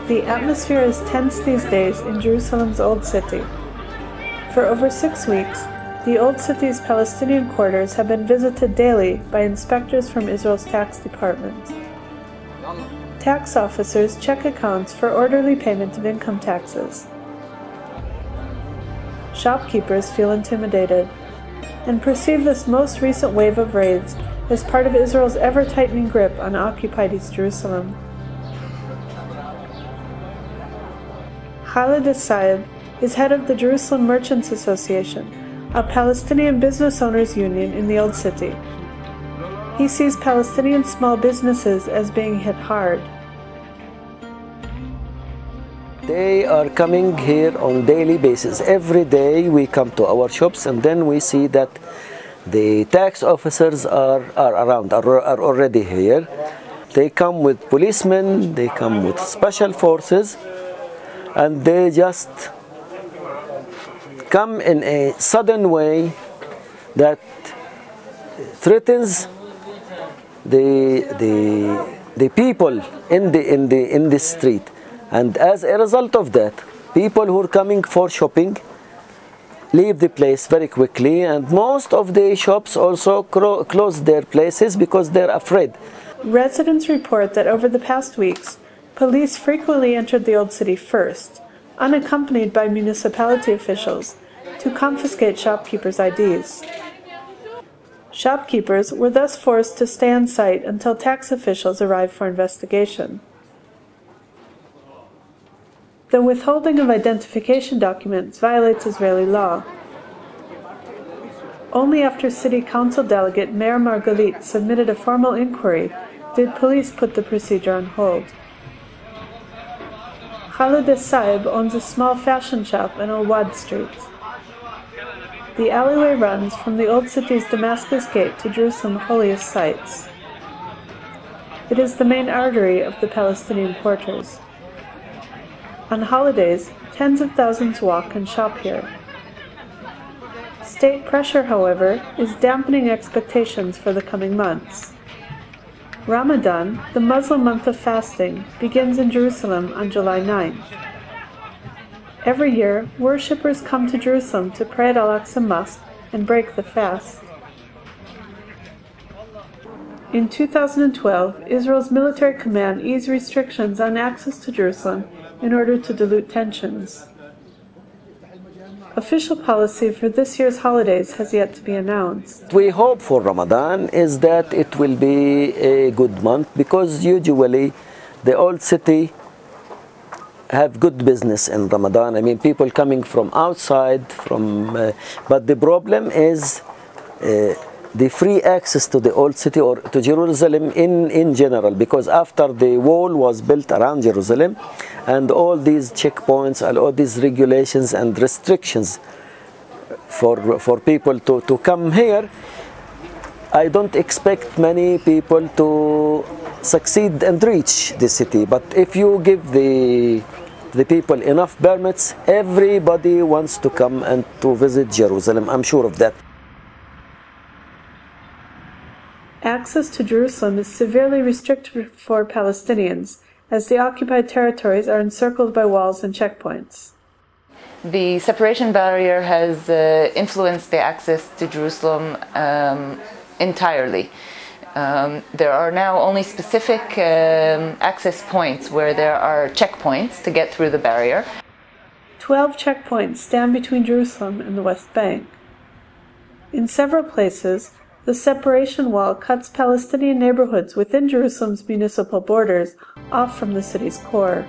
The atmosphere is tense these days in Jerusalem's Old City. For over 6 weeks, the Old City's Palestinian quarters have been visited daily by inspectors from Israel's tax department. Tax officers check accounts for orderly payment of income taxes. Shopkeepers feel intimidated and perceive this most recent wave of raids as part of Israel's ever-tightening grip on occupied East Jerusalem. Khalid Saib is head of the Jerusalem Merchants Association, a Palestinian business owners union in the Old City. He sees Palestinian small businesses as being hit hard. They are coming here on daily basis. Every day we come to our shops and then we see that the tax officers are around, are already here. They come with policemen, they come with special forces, and they just come in a sudden way that threatens the people in the street. And as a result of that, people who are coming for shopping leave the place very quickly, and most of the shops also close their places because they're afraid. Residents report that over the past weeks, police frequently entered the Old City first, unaccompanied by municipality officials, to confiscate shopkeepers' IDs. Shopkeepers were thus forced to stay on site until tax officials arrived for investigation. The withholding of identification documents violates Israeli law. Only after City Council delegate Mayor Maghrit submitted a formal inquiry did police put the procedure on hold. Khalid Saib owns a small fashion shop in Al-Wad Street. The alleyway runs from the Old City's Damascus Gate to Jerusalem's holiest sites. It is the main artery of the Palestinian quarters. On holidays, tens of thousands walk and shop here. State pressure, however, is dampening expectations for the coming months. Ramadan, the Muslim month of fasting, begins in Jerusalem on July 9th. Every year, worshippers come to Jerusalem to pray at Al-Aqsa Mosque and break the fast. In 2012, Israel's military command eased restrictions on access to Jerusalem in order to dilute tensions. Official policy for this year's holidays has yet to be announced. We hope for Ramadan is that it will be a good month, because usually the Old City have good business in Ramadan. I mean, people coming from outside, but the problem is the free access to the Old City or to Jerusalem in general, because after the wall was built around Jerusalem and all these checkpoints and all these regulations and restrictions for people to come here, I don't expect many people to succeed and reach the city. But if you give the people enough permits, everybody wants to come and to visit Jerusalem. I'm sure of that. Access to Jerusalem is severely restricted for Palestinians, as the occupied territories are encircled by walls and checkpoints. The separation barrier has influenced the access to Jerusalem entirely. There are now only specific access points where there are checkpoints to get through the barrier. 12 checkpoints stand between Jerusalem and the West Bank. In several places, the separation wall cuts Palestinian neighborhoods within Jerusalem's municipal borders off from the city's core.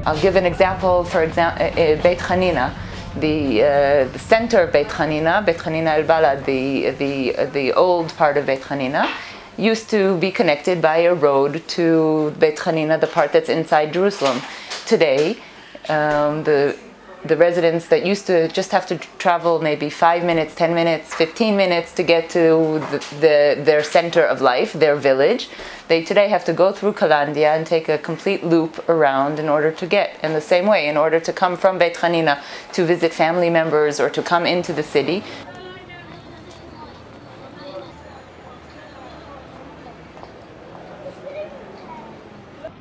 I'll give an example, for example, Beit Hanina, the center of Beit Hanina al-Balad, the old part of Beit Hanina, used to be connected by a road to Beit Hanina, the part that's inside Jerusalem. Today, the the residents that used to just have to travel maybe 5 minutes, 10 minutes, 15 minutes to get to their center of life, their village, they today have to go through Kalandia and take a complete loop around in order to get, in the same way, in order to come from Beit Hanina to visit family members or to come into the city.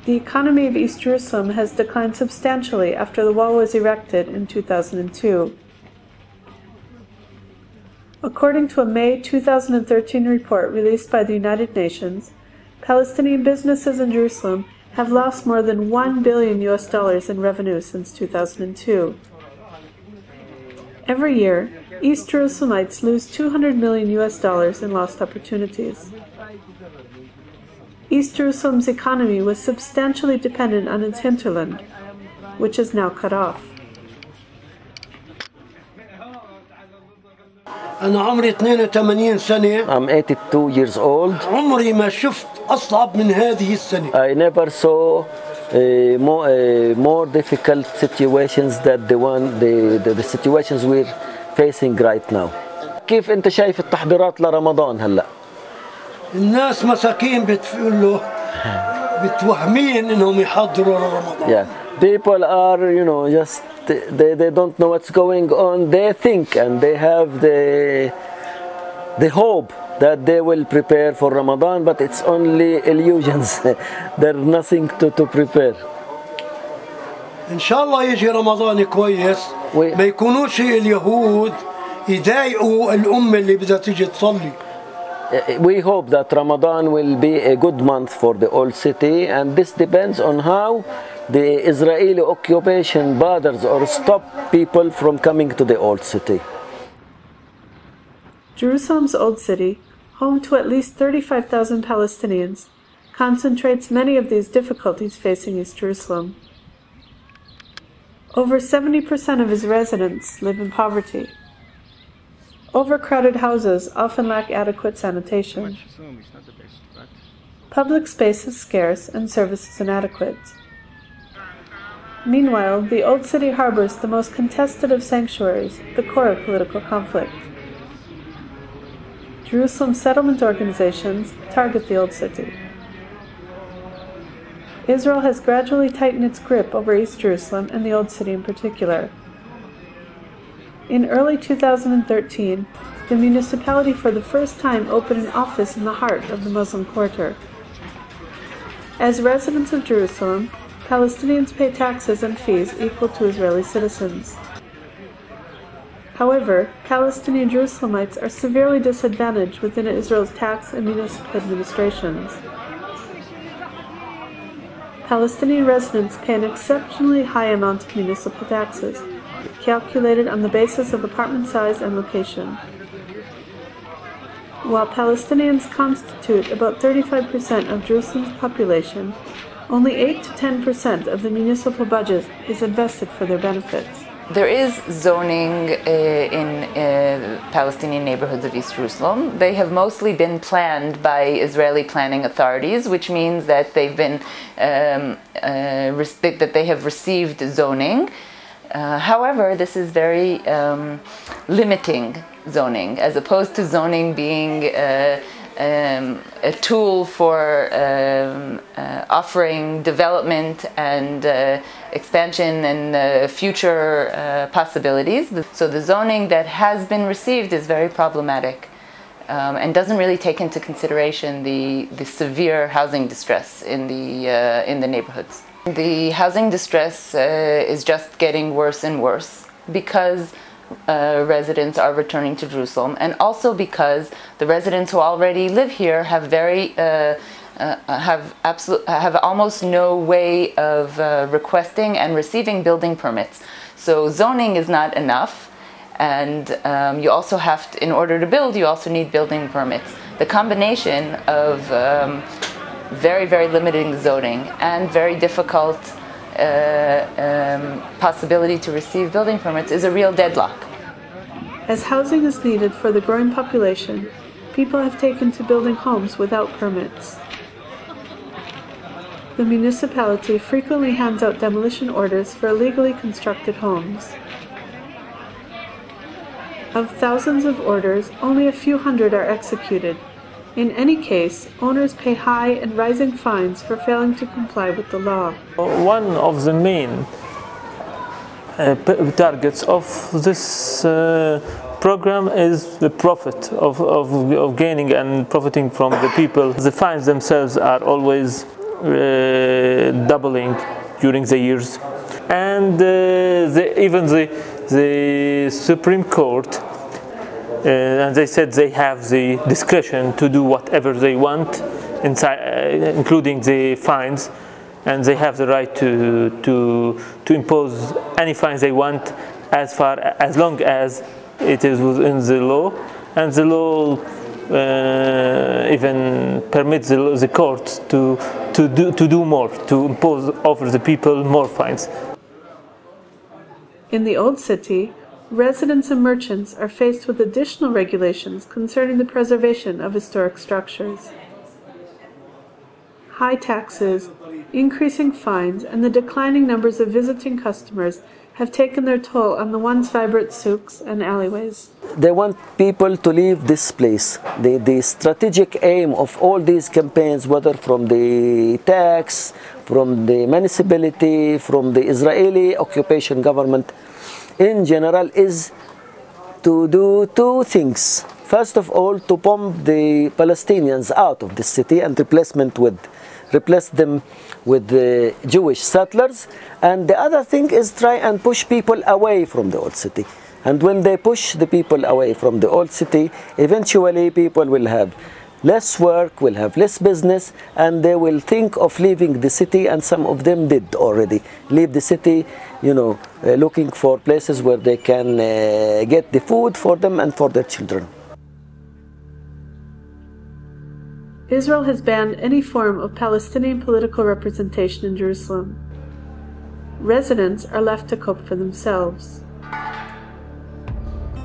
The economy of East Jerusalem has declined substantially after the wall was erected in 2002. According to a May 2013 report released by the United Nations, Palestinian businesses in Jerusalem have lost more than $1 billion in revenue since 2002. Every year, East Jerusalemites lose $200 million in lost opportunities. East Jerusalem's economy was substantially dependent on its hinterland, which is now cut off. أنا عمري 82 سنة. I'm 82 years old. عمري ما شفت أصعب من هذه السنة. I never saw more difficult situations than the situations we're facing right now. كيف أنت شايف التحضيرات لرمضان هلا؟ الناس مساكين بتقول بتوهمين إنهم يحضروا لرمضان. Yeah, people are, you know, just they don't know what's going on. They think and they have the hope that they will prepare for Ramadan, but it's only illusions. There's nothing to prepare. إن شاء الله يجي رمضان كويس ما يكونوش اليهود يضايقوا الأمة اللي بدها تيجي تصلي. We hope that Ramadan will be a good month for the old city, and this depends on how the Israeli occupation bothers or stop people from coming to the old city. Jerusalem's old city, home to at least 35,000 Palestinians, concentrates many of these difficulties facing East Jerusalem. Over 70% of its residents live in poverty. Overcrowded houses often lack adequate sanitation. Public space is scarce and services inadequate. Meanwhile, the Old City harbors the most contested of sanctuaries, the core of political conflict. Jerusalem settlement organizations target the Old City. Israel has gradually tightened its grip over East Jerusalem and the Old City in particular. In early 2013, the municipality for the first time opened an office in the heart of the Muslim quarter. As residents of Jerusalem, Palestinians pay taxes and fees equal to Israeli citizens. However, Palestinian Jerusalemites are severely disadvantaged within Israel's tax and municipal administrations. Palestinian residents pay an exceptionally high amount of municipal taxes, calculated on the basis of apartment size and location. While Palestinians constitute about 35% of Jerusalem's population, only 8 to 10% of the municipal budget is invested for their benefits. There is zoning in Palestinian neighborhoods of East Jerusalem. They have mostly been planned by Israeli planning authorities, which means that they've been that they have received zoning. However, this is very limiting zoning, as opposed to zoning being a tool for offering development and expansion and future possibilities. So the zoning that has been received is very problematic and doesn't really take into consideration the severe housing distress in the neighborhoods. The housing distress is just getting worse and worse because residents are returning to Jerusalem, and also because the residents who already live here have have almost no way of requesting and receiving building permits. So zoning is not enough, and you also have to, in order to build, you also need building permits. The combination of very, very limiting zoning and very difficult possibility to receive building permits is a real deadlock. As housing is needed for the growing population, people have taken to building homes without permits. The municipality frequently hands out demolition orders for illegally constructed homes. Of thousands of orders, only a few hundred are executed. In any case, owners pay high and rising fines for failing to comply with the law. One of the main targets of this program is the profit of gaining and profiting from the people. The fines themselves are always doubling during the years, and even the Supreme Court, and they said they have the discretion to do whatever they want, including the fines, and they have the right to impose any fines they want as long as it is within the law, and the law even permits the courts to do more, to impose over the people more fines. In the Old City, residents and merchants are faced with additional regulations concerning the preservation of historic structures. High taxes, increasing fines, and the declining numbers of visiting customers have taken their toll on the once vibrant souks and alleyways. They want people to leave this place. The strategic aim of all these campaigns, whether from the tax, from the municipality, from the Israeli occupation government in general, is to do two things. First of all, to bomb the Palestinians out of the city and replace them with the Jewish settlers, and the other thing is try and push people away from the old city. And when they push the people away from the old city, eventually people will have less work, will have less business, and they will think of leaving the city, and some of them did already leave the city, looking for places where they can get the food for them and for their children. Israel has banned any form of Palestinian political representation in Jerusalem. Residents are left to cope for themselves.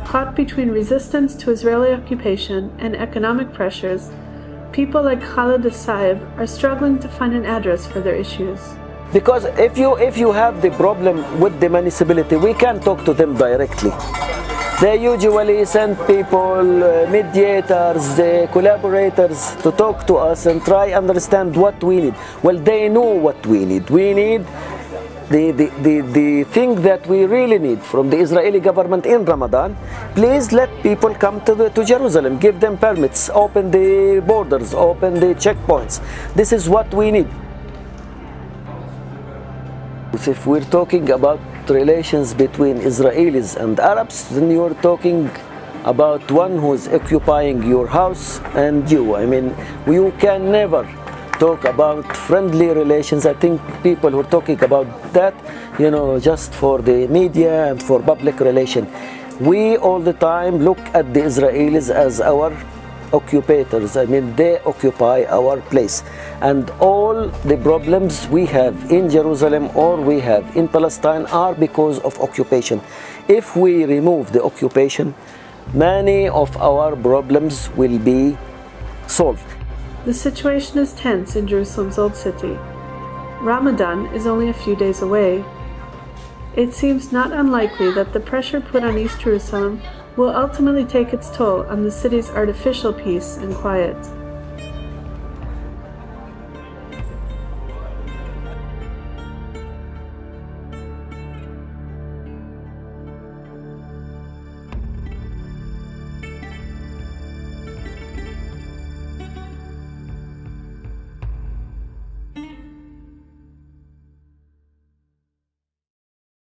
Caught between resistance to Israeli occupation and economic pressures, people like Khalid Saib are struggling to find an address for their issues. Because if you have the problem with the municipality, we can talk to them directly. They usually send people, mediators, collaborators to talk to us and try understand what we need. Well, they know what we need. We need the thing that we really need from the Israeli government in Ramadan. Please let people come to Jerusalem, give them permits, open the borders, open the checkpoints. This is what we need. If we're talking about relations between Israelis and Arabs, then you're talking about one who's occupying your house and you. I mean, you can never talk about friendly relations. I think people who are talking about that, just for the media and for public relation. We all the time look at the Israelis as our occupators. I mean, they occupy our place, and all the problems we have in Jerusalem or we have in Palestine are because of occupation. If we remove the occupation, many of our problems will be solved. The situation is tense in Jerusalem's Old City. Ramadan is only a few days away. It seems not unlikely that the pressure put on East Jerusalem will ultimately take its toll on the city's artificial peace and quiet.